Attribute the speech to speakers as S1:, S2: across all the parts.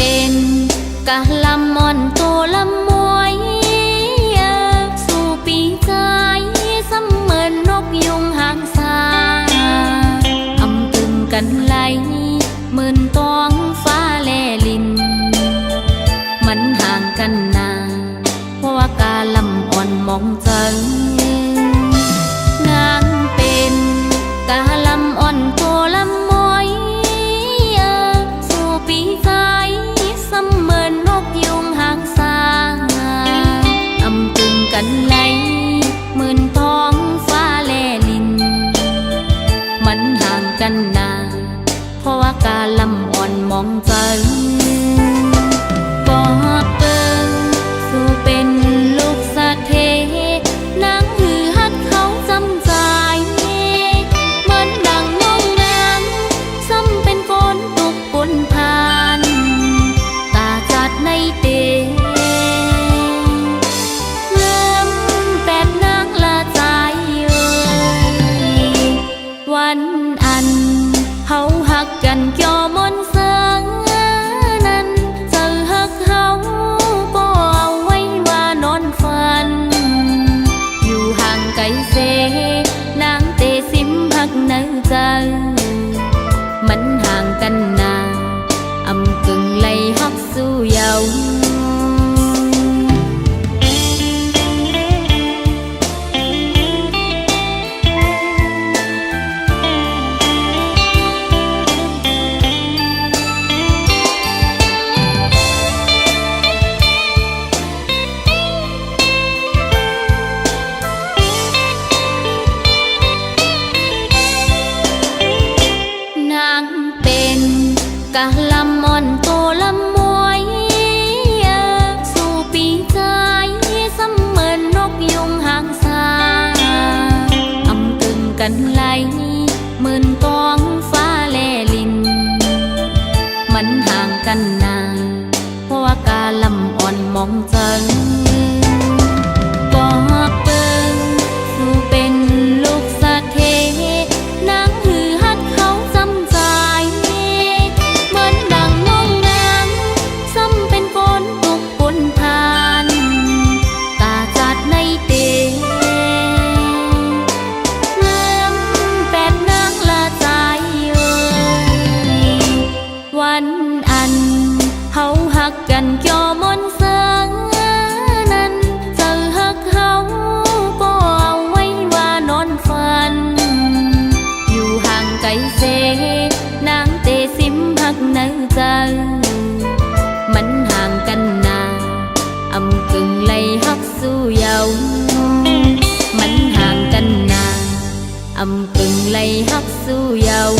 S1: เป็นกะลำม่อนโตลำมวยสู่ปีใจเสมือนนกยุงหางสาอำตึงกันไหลหมื่นตองฟ้าแลลินมันห่างกันนาเพราะว่ากาลำอ่อนมองจังนางเป็นกาลำอ่อนโตลำมวยสู่ปีใจเสมือนนกยุงหางสาอำตึงกันไหลหมื่นทองฟ้าแลลินมันห่างกันนาเพราะว่ากาลำอ่อนมองจังก็เปิงสู่เป็นลูกสะเทนางหือฮัดเขาจำใจเหมือนดังน้องนางซ้ำเป็นฝนตกบนพานตาจัดในเตเริ่มแปดนางละใจวันอันเฮาหักกันเกี่ยวมนเสืองนั้นเจอหักเฮาก็เอาไว้ว่านอนฝันอยู่ห่างไกลเสนางเตสิมหักในใจมันห่างกันนาอำกึ่งไหลฮักสู้เยาว์กะลำม่อนโตลำมวยสู่ปีใจเสมือนนกยุงหางสาอำตึงกันไหลหมื่นตองฟ้าแลลินมันห่างกันนาเพราะว่ากาลำอ่อนมองจังก็เปิงสู่เป็นลูกสะเทนางหือฮัดเขาจำใจกันเกี่ยวมนเสืองนั้นเจอหักเฮาก็เอาไว้ว่านอนฝันอยู่ห่างไกลเสนางเตสิมหักในใจมันห่างกันนาอำกึ่งไหลฮักสู้เยาว์มันห่างกันนาอำกึ่งไหลฮักสู้เยาว์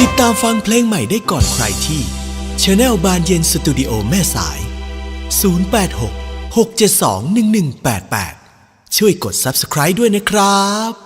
S2: ติดตามฟังเพลงใหม่ได้ก่อนใครที่ Channel บานเย็นสตูดิโอแม่สาย 086 672 1188 ช่วยกด Subscribe ด้วยนะครับ